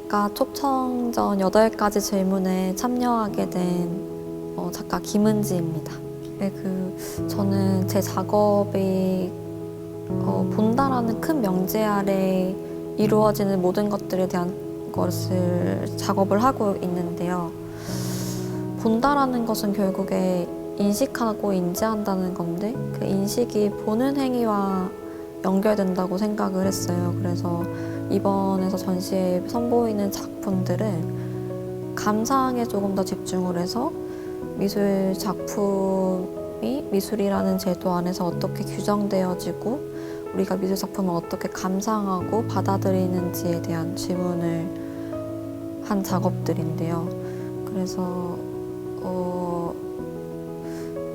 작가 초청전 8가지 질문에 참여하게 된 작가 김은지입니다. 네, 저는 제 작업이 본다라는 큰 명제 아래 이루어지는 모든 것들에 대한 것을 작업을 하고 있는데요. 본다라는 것은 결국에 인식하고 인지한다는 건데 그 인식이 보는 행위와 연결된다고 생각을 했어요. 그래서 이번에서 전시에 선보이는 작품들은 감상에 조금 더 집중을 해서 미술 작품이 미술이라는 제도 안에서 어떻게 규정되어지고 우리가 미술 작품을 어떻게 감상하고 받아들이는지에 대한 질문을 한 작업들인데요. 그래서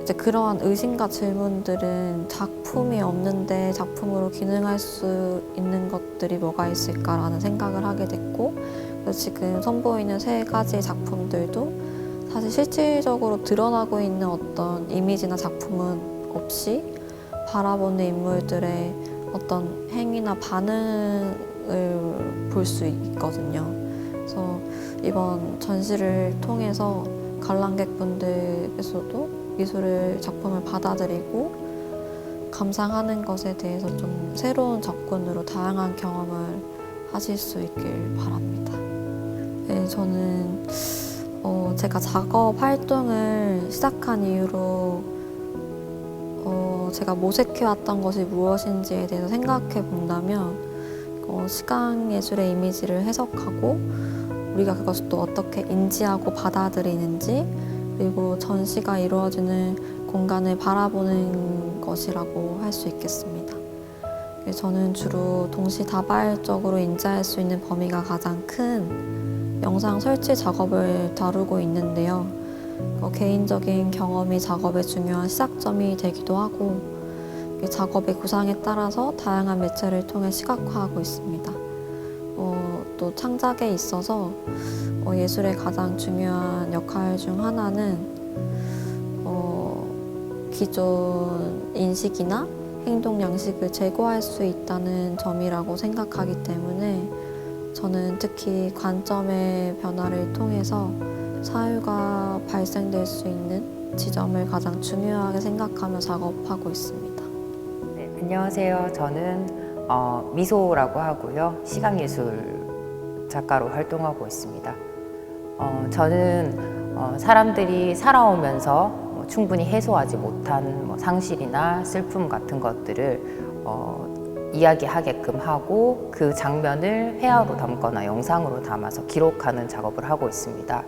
이제 그러한 의심과 질문들은 작품이 없는데 작품으로 기능할 수 있는 것들이 뭐가 있을까라는 생각을 하게 됐고, 그래서 지금 선보이는 3가지 작품들도 사실 실질적으로 드러나고 있는 어떤 이미지나 작품은 없이 바라보는 인물들의 어떤 행위나 반응을 볼 수 있거든요. 그래서 이번 전시를 통해서 관람객분들께서도 미술을 작품을 받아들이고 감상하는 것에 대해서 좀 새로운 접근으로 다양한 경험을 하실 수 있길 바랍니다. 네, 저는 제가 작업 활동을 시작한 이후로 제가 모색해왔던 것이 무엇인지에 대해서 생각해 본다면 시각예술의 이미지를 해석하고 우리가 그것을 또 어떻게 인지하고 받아들이는지, 그리고 전시가 이루어지는 공간을 바라보는 것이라고 할 수 있겠습니다. 저는 주로 동시다발적으로 인지할 수 있는 범위가 가장 큰 영상 설치 작업을 다루고 있는데요. 개인적인 경험이 작업의 중요한 시작점이 되기도 하고 작업의 구상에 따라서 다양한 매체를 통해 시각화하고 있습니다. 또 창작에 있어서 예술의 가장 중요한 역할 중 하나는 기존 인식이나 행동 양식을 제고할 수 있다는 점이라고 생각하기 때문에 저는 특히 관점의 변화를 통해서 사유가 발생될 수 있는 지점을 가장 중요하게 생각하며 작업하고 있습니다. 네, 안녕하세요. 저는 미소라고 하고요. 시각예술 작가로 활동하고 있습니다. 저는 사람들이 살아오면서 충분히 해소하지 못한 상실이나 슬픔 같은 것들을 이야기하게끔 하고 그 장면을 회화로 담거나 영상으로 담아서 기록하는 작업을 하고 있습니다.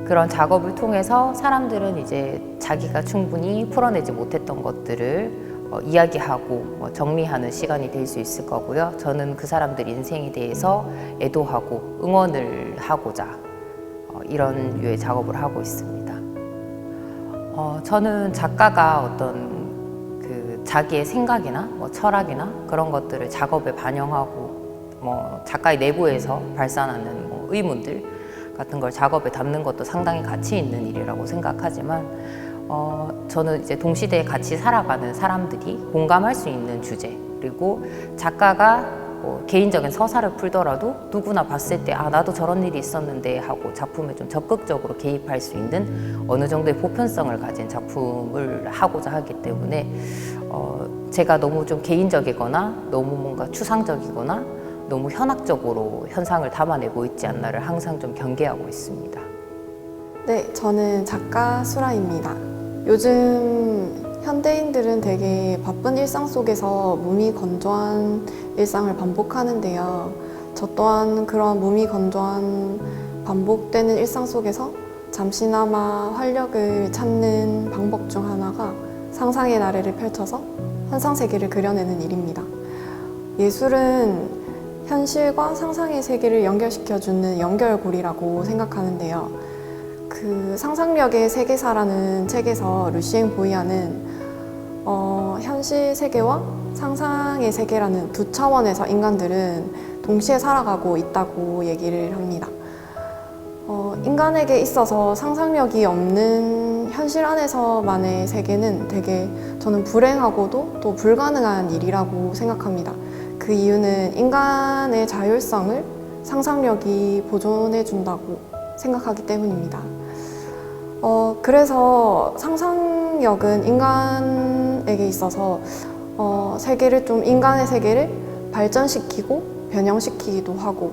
그런 작업을 통해서 사람들은 이제 자기가 충분히 풀어내지 못했던 것들을 이야기하고 정리하는 시간이 될 수 있을 거고요. 저는 그 사람들 인생에 대해서 애도하고 응원을 하고자 이런 류의 작업을 하고 있습니다. 저는 작가가 어떤 자기의 생각이나 철학이나 그런 것들을 작업에 반영하고 작가의 내부에서 발산하는 의문들 같은 걸 작업에 담는 것도 상당히 가치 있는 일이라고 생각하지만 저는 이제 동시대에 같이 살아가는 사람들이 공감할 수 있는 주제, 그리고 작가가 개인적인 서사를 풀더라도 누구나 봤을 때 나도 저런 일이 있었는데 하고 작품에 좀 적극적으로 개입할 수 있는 어느 정도의 보편성을 가진 작품을 하고자 하기 때문에 제가 너무 좀 개인적이거나 너무 뭔가 추상적이거나 너무 현학적으로 현상을 담아내고 있지 않나를 항상 좀 경계하고 있습니다. 네, 저는 작가 수라입니다. 요즘 현대인들은 되게 바쁜 일상 속에서 무미건조한 일상을 반복하는데요. 저 또한 그런 무미건조한 반복되는 일상 속에서 잠시나마 활력을 찾는 방법 중 하나가 상상의 나래를 펼쳐서 환상세계를 그려내는 일입니다. 예술은 현실과 상상의 세계를 연결시켜주는 연결고리라고 생각하는데요. 그 상상력의 세계사라는 책에서 루시앵 보이아는 현실 세계와 상상의 세계라는 두 차원에서 인간들은 동시에 살아가고 있다고 얘기를 합니다. 인간에게 있어서 상상력이 없는 현실 안에서만의 세계는 되게 저는 불행하고도 또 불가능한 일이라고 생각합니다. 그 이유는 인간의 자율성을 상상력이 보존해준다고 생각하기 때문입니다. 그래서 상상력은 인간에게 있어서 인간의 세계를 발전시키고 변형시키기도 하고,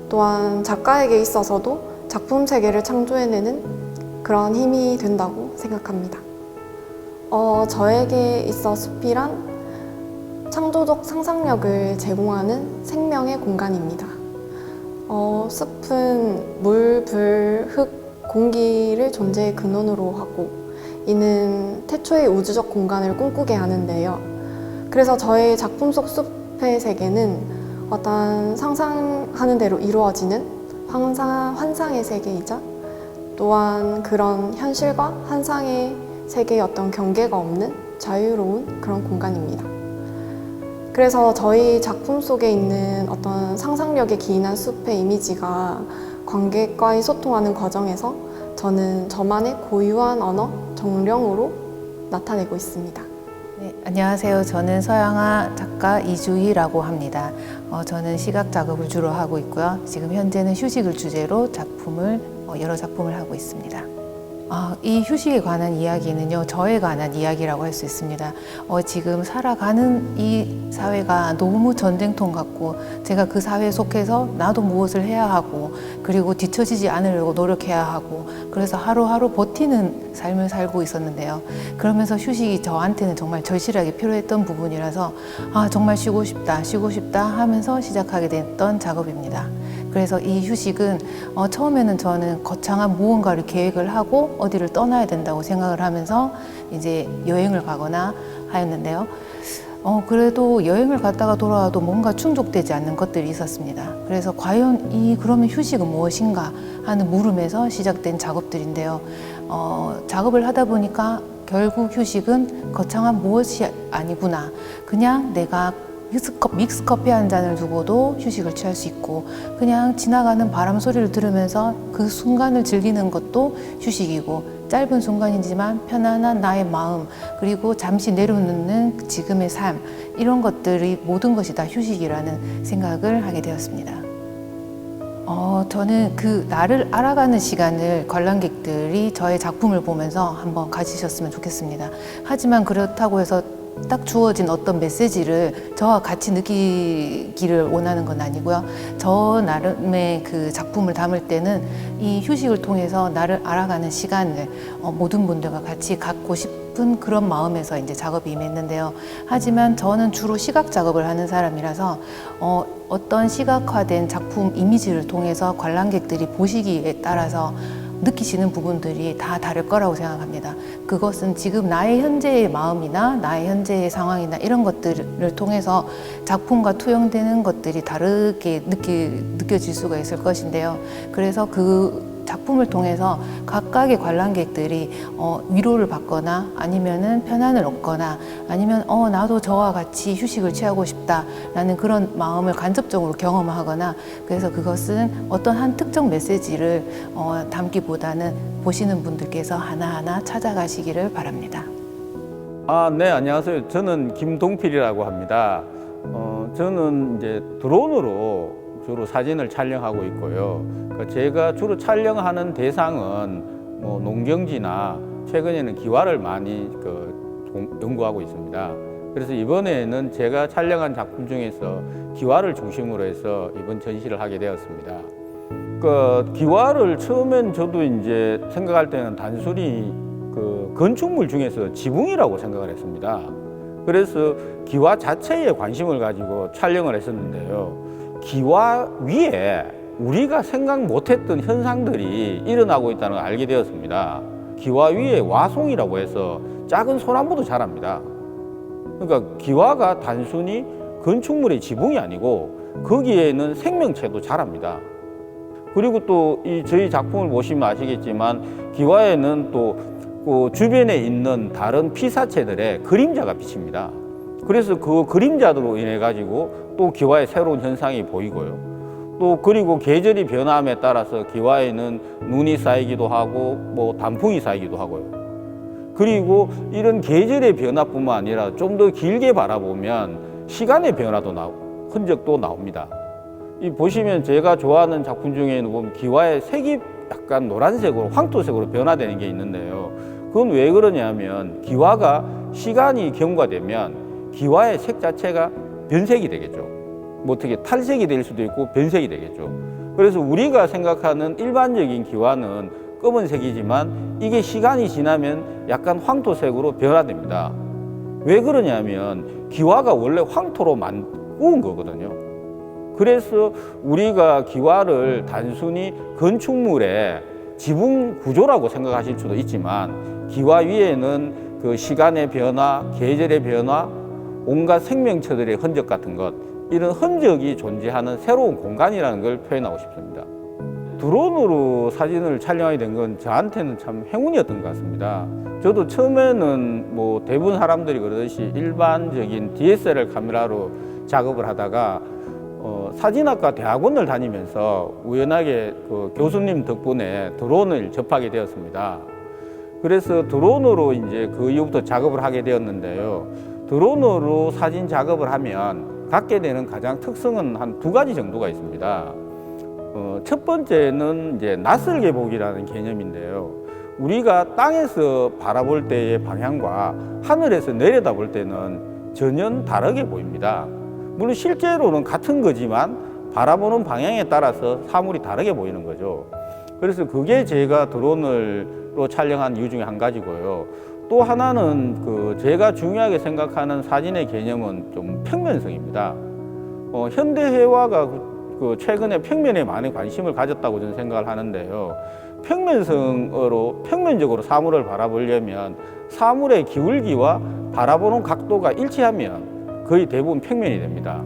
또한 작가에게 있어서도 작품 세계를 창조해내는 그런 힘이 된다고 생각합니다. 저에게 있어 숲이란 창조적 상상력을 제공하는 생명의 공간입니다. 숲은 물, 불, 흙, 공기를 존재의 근원으로 하고, 이는 태초의 우주적 공간을 꿈꾸게 하는데요. 그래서 저의 작품 속 숲의 세계는 어떤 상상하는 대로 이루어지는 환상의 세계이자, 또한 그런 현실과 환상의 세계의 어떤 경계가 없는 자유로운 그런 공간입니다. 그래서 저희 작품 속에 있는 어떤 상상력에 기인한 숲의 이미지가 관객과의 소통하는 과정에서 저는 저만의 고유한 언어, 정령으로 나타내고 있습니다. 네, 안녕하세요. 저는 서양화 작가 이주희라고 합니다. 저는 시각 작업을 주로 하고 있고요. 지금 현재는 휴식을 주제로 여러 작품을 하고 있습니다. 이 휴식에 관한 이야기는요, 저에 관한 이야기라고 할 수 있습니다. 지금 살아가는 이 사회가 너무 전쟁통 같고, 제가 그 사회에 속해서 나도 무엇을 해야 하고, 그리고 뒤처지지 않으려고 노력해야 하고, 그래서 하루하루 버티는 삶을 살고 있었는데요. 그러면서 휴식이 저한테는 정말 절실하게 필요했던 부분이라서, 정말 쉬고 싶다 하면서 시작하게 됐던 작업입니다. 그래서 이 휴식은 처음에는 저는 거창한 무언가를 계획을 하고 어디를 떠나야 된다고 생각을 하면서 이제 여행을 가거나 하였는데요. 그래도 여행을 갔다가 돌아와도 뭔가 충족되지 않는 것들이 있었습니다. 그래서 과연 그러면 휴식은 무엇인가 하는 물음에서 시작된 작업들인데요. 작업을 하다 보니까 결국 휴식은 거창한 무엇이 아니구나. 그냥 내가 믹스커피 한 잔을 두고도 휴식을 취할 수 있고, 그냥 지나가는 바람 소리를 들으면서 그 순간을 즐기는 것도 휴식이고, 짧은 순간이지만 편안한 나의 마음, 그리고 잠시 내려놓는 지금의 삶, 이런 것들이 모든 것이 다 휴식이라는 생각을 하게 되었습니다. 저는 그 나를 알아가는 시간을 관람객들이 저의 작품을 보면서 한번 가지셨으면 좋겠습니다. 하지만 그렇다고 해서 딱 주어진 어떤 메시지를 저와 같이 느끼기를 원하는 건 아니고요. 저 나름의 그 작품을 담을 때는 이 휴식을 통해서 나를 알아가는 시간을 모든 분들과 같이 갖고 싶은 그런 마음에서 이제 작업이 임했는데요. 하지만 저는 주로 시각 작업을 하는 사람이라서 어떤 시각화된 작품 이미지를 통해서 관람객들이 보시기에 따라서 느끼시는 부분들이 다 다를 거라고 생각합니다. 그것은 지금 나의 현재의 마음이나 나의 현재의 상황이나 이런 것들을 통해서 작품과 투영되는 것들이 다르게 느껴질 수가 있을 것인데요. 그래서 그 작품을 통해서 각각의 관람객들이 위로를 받거나 아니면은 편안을 얻거나 아니면 나도 저와 같이 휴식을 취하고 싶다라는 그런 마음을 간접적으로 경험하거나, 그래서 그것은 어떤 한 특정 메시지를 담기보다는 보시는 분들께서 하나하나 찾아가시기를 바랍니다. 네, 안녕하세요. 저는 김동필이라고 합니다. 저는 이제 드론으로 주로 사진을 촬영하고 있고요. 제가 주로 촬영하는 대상은 농경지나 최근에는 기와를 많이 연구하고 있습니다. 그래서 이번에는 제가 촬영한 작품 중에서 기와를 중심으로 해서 이번 전시를 하게 되었습니다. 기와를 처음엔 저도 이제 생각할 때는 단순히 건축물 중에서 지붕이라고 생각을 했습니다. 그래서 기와 자체에 관심을 가지고 촬영을 했었는데요. 기와 위에 우리가 생각 못했던 현상들이 일어나고 있다는 걸 알게 되었습니다. 기와 위에 와송이라고 해서 작은 소나무도 자랍니다. 그러니까 기와가 단순히 건축물의 지붕이 아니고 거기에는 생명체도 자랍니다. 그리고 또 저희 작품을 보시면 아시겠지만 기와에는 또 그 주변에 있는 다른 피사체들의 그림자가 비칩니다. 그래서 그 그림자로 인해 가지고 또 기와의 새로운 현상이 보이고요. 또 그리고 계절이 변함에 따라서 기와에는 눈이 쌓이기도 하고 단풍이 쌓이기도 하고요. 그리고 이런 계절의 변화뿐만 아니라 좀 더 길게 바라보면 시간의 변화도 흔적도 나옵니다. 이 보시면 제가 좋아하는 작품 중에는 보면 기와의 색이 약간 노란색으로 황토색으로 변화되는 게 있는데요. 그건 왜 그러냐면 기와가 시간이 경과되면 기와의 색 자체가 변색이 되겠죠. 뭐 어떻게 탈색이 될 수도 있고 변색이 되겠죠. 그래서 우리가 생각하는 일반적인 기와는 검은색이지만 이게 시간이 지나면 약간 황토색으로 변화됩니다. 왜 그러냐면 기와가 원래 황토로 구운 거거든요. 그래서 우리가 기와를 단순히 건축물의 지붕 구조라고 생각하실 수도 있지만 기와 위에는 그 시간의 변화, 계절의 변화, 온갖 생명체들의 흔적 같은 것, 이런 흔적이 존재하는 새로운 공간이라는 걸 표현하고 싶습니다. 드론으로 사진을 촬영하게 된 건 저한테는 참 행운이었던 것 같습니다. 저도 처음에는 뭐 대부분 사람들이 그러듯이 일반적인 DSLR 카메라로 작업을 하다가 사진학과 대학원을 다니면서 우연하게 그 교수님 덕분에 드론을 접하게 되었습니다. 그래서 드론으로 이제 그 이후부터 작업을 하게 되었는데요. 드론으로 사진 작업을 하면 갖게 되는 가장 특성은 한 2가지 정도가 있습니다. 첫 번째는 이제 낯설게 보기라는 개념인데요. 우리가 땅에서 바라볼 때의 방향과 하늘에서 내려다볼 때는 전혀 다르게 보입니다. 물론 실제로는 같은 거지만 바라보는 방향에 따라서 사물이 다르게 보이는 거죠. 그래서 그게 제가 드론으로 촬영한 이유 중에 한 가지고요. 또 하나는 그 제가 중요하게 생각하는 사진의 개념은 좀 평면성입니다. 현대회화가 그 최근에 평면에 많은 관심을 가졌다고 저는 생각을 하는데요. 평면적으로 사물을 바라보려면 사물의 기울기와 바라보는 각도가 일치하면 거의 대부분 평면이 됩니다.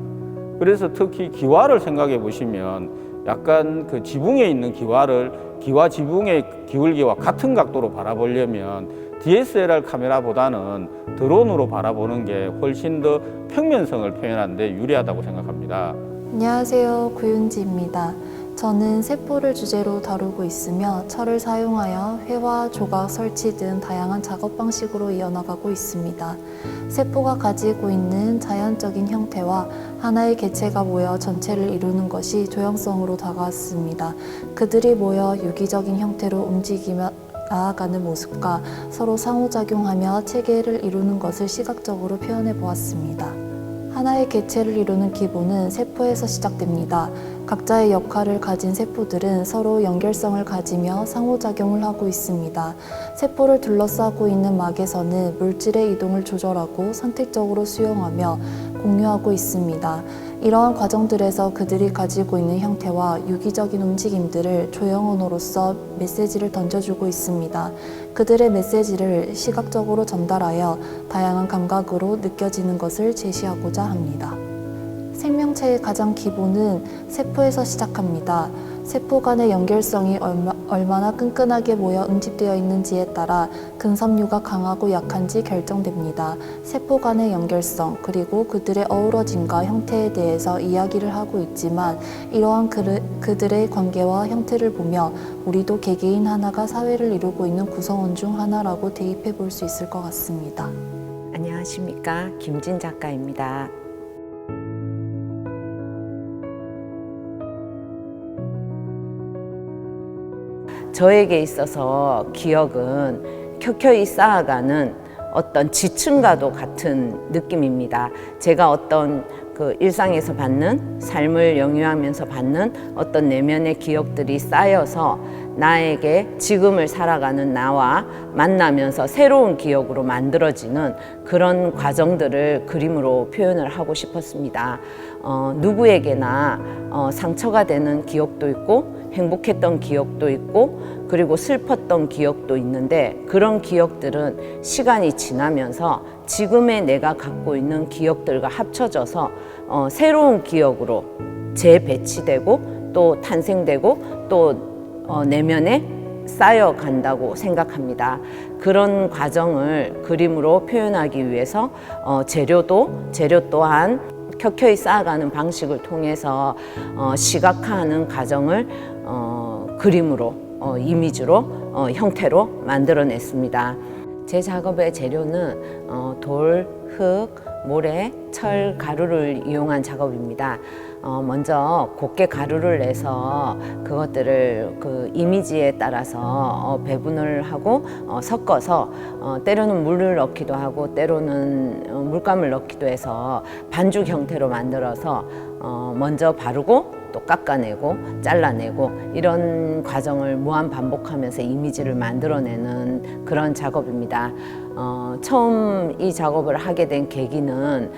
그래서 특히 기와를 생각해 보시면 약간 그 지붕에 있는 기와 지붕의 기울기와 같은 각도로 바라보려면 DSLR 카메라보다는 드론으로 바라보는 게 훨씬 더 평면성을 표현하는 데 유리하다고 생각합니다. 안녕하세요. 구윤지입니다. 저는 세포를 주제로 다루고 있으며 철을 사용하여 회화, 조각, 설치 등 다양한 작업 방식으로 이어나가고 있습니다. 세포가 가지고 있는 자연적인 형태와 하나의 개체가 모여 전체를 이루는 것이 조형성으로 다가왔습니다. 그들이 모여 유기적인 형태로 움직이며 나아가는 모습과 서로 상호작용하며 체계를 이루는 것을 시각적으로 표현해 보았습니다. 하나의 개체를 이루는 기본은 세포에서 시작됩니다. 각자의 역할을 가진 세포들은 서로 연결성을 가지며 상호작용을 하고 있습니다. 세포를 둘러싸고 있는 막에서는 물질의 이동을 조절하고 선택적으로 수용하며 공유하고 있습니다. 이러한 과정들에서 그들이 가지고 있는 형태와 유기적인 움직임들을 조형 언어로서 메시지를 던져주고 있습니다. 그들의 메시지를 시각적으로 전달하여 다양한 감각으로 느껴지는 것을 제시하고자 합니다. 생명체의 가장 기본은 세포에서 시작합니다. 세포 간의 연결성이 얼마나 끈끈하게 모여 응집되어 있는지에 따라 근섬유가 강하고 약한지 결정됩니다. 세포 간의 연결성, 그리고 그들의 어우러짐과 형태에 대해서 이야기를 하고 있지만 이러한 그들의 관계와 형태를 보며 우리도 개개인 하나가 사회를 이루고 있는 구성원 중 하나라고 대입해 볼 수 있을 것 같습니다. 안녕하십니까. 김진 작가입니다. 저에게 있어서 기억은 켜켜이 쌓아가는 어떤 지층과도 같은 느낌입니다. 제가 어떤 그 일상에서 받는, 삶을 영유하면서 받는 어떤 내면의 기억들이 쌓여서 나에게 지금을 살아가는 나와 만나면서 새로운 기억으로 만들어지는 그런 과정들을 그림으로 표현을 하고 싶었습니다. 누구에게나 상처가 되는 기억도 있고 행복했던 기억도 있고 그리고 슬펐던 기억도 있는데 그런 기억들은 시간이 지나면서 지금의 내가 갖고 있는 기억들과 합쳐져서 새로운 기억으로 재배치되고 또 탄생되고 또 내면에 쌓여간다고 생각합니다. 그런 과정을 그림으로 표현하기 위해서 재료 또한 켜켜이 쌓아가는 방식을 통해서 시각화하는 과정을 그림으로 이미지로 형태로 만들어냈습니다. 제 작업의 재료는 돌, 흙, 모래, 철, 가루를 이용한 작업입니다. 먼저 곱게 가루를 내서 그것들을 그 이미지에 따라서 배분을 하고 섞어서 때로는 물을 넣기도 하고 때로는 물감을 넣기도 해서 반죽 형태로 만들어서 먼저 바르고 또 깎아내고 잘라내고 이런 과정을 무한 반복하면서 이미지를 만들어내는 그런 작업입니다. 처음 이 작업을 하게 된 계기는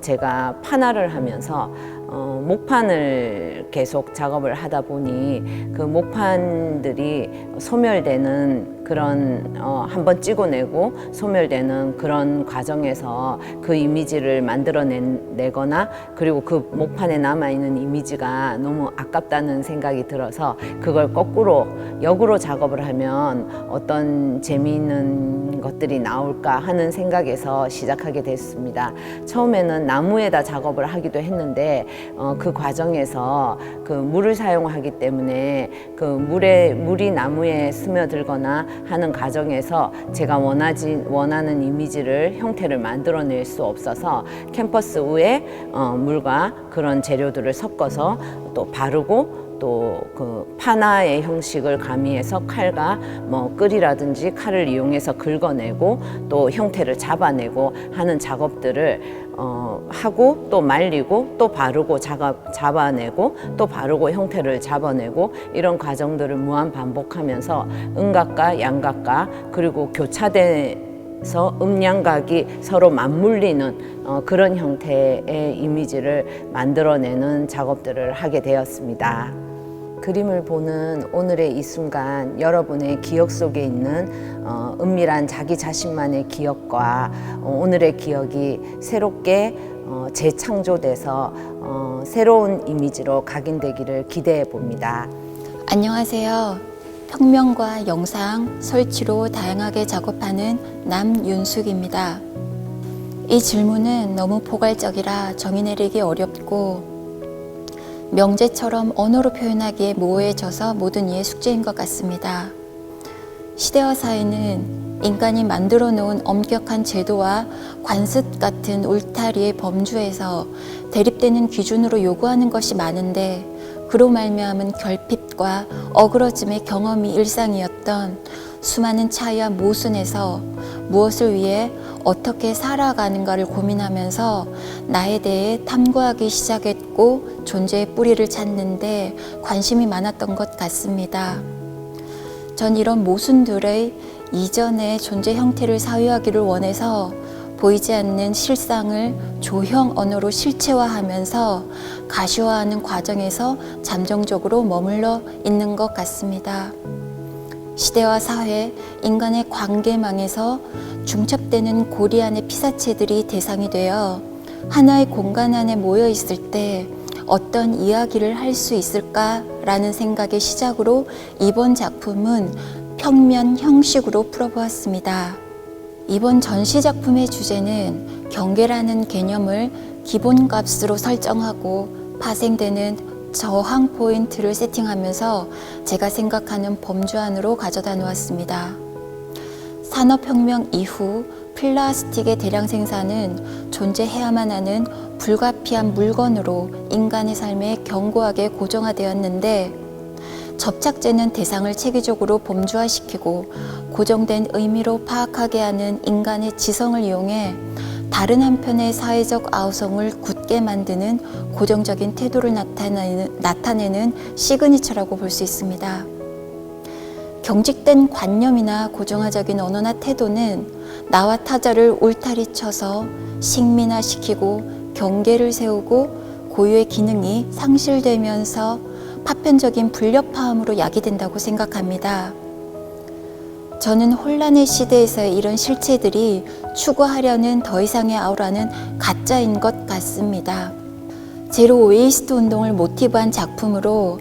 제가 판화를 하면서 목판을 계속 작업을 하다 보니 그 목판들이 소멸되는 그런 한번 찍어내고 소멸되는 그런 과정에서 그 이미지를 만들어내거나 그리고 그 목판에 남아있는 이미지가 너무 아깝다는 생각이 들어서 그걸 거꾸로 역으로 작업을 하면 어떤 재미있는 것들이 나올까 하는 생각에서 시작하게 됐습니다. 처음에는 나무에다 작업을 하기도 했는데 그 과정에서 그 물을 사용하기 때문에 그 물이 나무에 스며들거나 하는 과정에서 제가 원하는 이미지를 형태를 만들어낼 수 없어서 캔버스 위에 물과 그런 재료들을 섞어서 또 바르고 또 그 판화의 형식을 가미해서 칼과 뭐 끌이라든지 칼을 이용해서 긁어내고 또 형태를 잡아내고 하는 작업들을 하고 또 말리고 또 바르고 잡아내고 또 바르고 형태를 잡아내고 이런 과정들을 무한 반복하면서 음각과 양각과 그리고 교차돼서 음양각이 서로 맞물리는 그런 형태의 이미지를 만들어내는 작업들을 하게 되었습니다. 그림을 보는 오늘의 이 순간 여러분의 기억 속에 있는 은밀한 자기 자신만의 기억과 오늘의 기억이 새롭게 재창조돼서 새로운 이미지로 각인되기를 기대해 봅니다. 안녕하세요. 평면과 영상, 설치로 다양하게 작업하는 남윤숙입니다. 이 질문은 너무 포괄적이라 정의 내리기 어렵고 명제처럼 언어로 표현하기에 모호해져서 모든 이의 숙제인 것 같습니다. 시대와 사회는 인간이 만들어 놓은 엄격한 제도와 관습 같은 울타리의 범주에서 대립되는 기준으로 요구하는 것이 많은데 그로 말미암은 결핍과 어그러짐의 경험이 일상이었던 수많은 차이와 모순에서 무엇을 위해 어떻게 살아가는가를 고민하면서 나에 대해 탐구하기 시작했고 존재의 뿌리를 찾는데 관심이 많았던 것 같습니다. 전 이런 모순들의 이전의 존재 형태를 사유하기를 원해서 보이지 않는 실상을 조형 언어로 실체화하면서 가시화하는 과정에서 잠정적으로 머물러 있는 것 같습니다. 시대와 사회, 인간의 관계망에서 중첩되는 고리 안의 피사체들이 대상이 되어 하나의 공간 안에 모여 있을 때 어떤 이야기를 할 수 있을까라는 생각의 시작으로 이번 작품은 평면 형식으로 풀어보았습니다. 이번 전시 작품의 주제는 경계라는 개념을 기본값으로 설정하고 파생되는 저항 포인트를 세팅하면서 제가 생각하는 범주 안으로 가져다 놓았습니다. 산업혁명 이후 플라스틱의 대량 생산은 존재해야만 하는 불가피한 물건으로 인간의 삶에 견고하게 고정화되었는데 접착제는 대상을 체계적으로 범주화시키고 고정된 의미로 파악하게 하는 인간의 지성을 이용해 다른 한편의 사회적 아우성을 굳게 만드는 고정적인 태도를 나타내는 시그니처라고 볼 수 있습니다. 경직된 관념이나 고정화적인 언어나 태도는 나와 타자를 울타리 쳐서 식민화시키고 경계를 세우고 고유의 기능이 상실되면서 파편적인 불협화음으로 야기된다고 생각합니다. 저는 혼란의 시대에서의 이런 실체들이 추구하려는 더 이상의 아우라는 가짜인 것 같습니다. 제로 웨이스트 운동을 모티브한 작품으로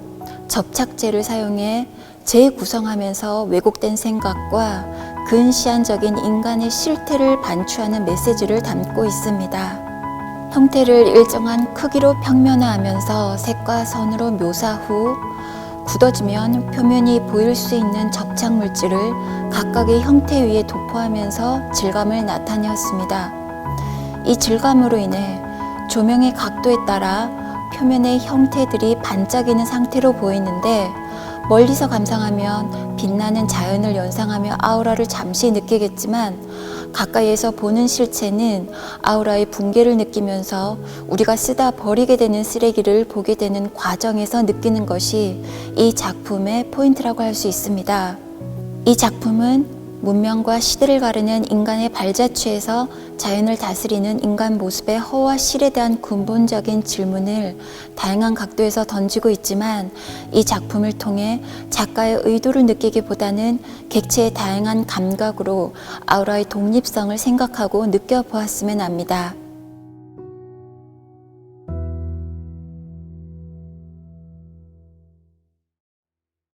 접착제를 사용해 재구성하면서 왜곡된 생각과 근시안적인 인간의 실태를 반추하는 메시지를 담고 있습니다. 형태를 일정한 크기로 평면화하면서 색과 선으로 묘사 후 굳어지면 표면이 보일 수 있는 접착 물질을 각각의 형태 위에 도포하면서 질감을 나타내었습니다. 이 질감으로 인해 조명의 각도에 따라 표면의 형태들이 반짝이는 상태로 보이는데 멀리서 감상하면 빛나는 자연을 연상하며 아우라를 잠시 느끼겠지만 가까이에서 보는 실체는 아우라의 붕괴를 느끼면서 우리가 쓰다 버리게 되는 쓰레기를 보게 되는 과정에서 느끼는 것이 이 작품의 포인트라고 할 수 있습니다. 이 작품은 문명과 시대를 가르는 인간의 발자취에서 자연을 다스리는 인간 모습의 허와 실에 대한 근본적인 질문을 다양한 각도에서 던지고 있지만 이 작품을 통해 작가의 의도를 느끼기보다는 객체의 다양한 감각으로 아우라의 독립성을 생각하고 느껴보았으면 합니다.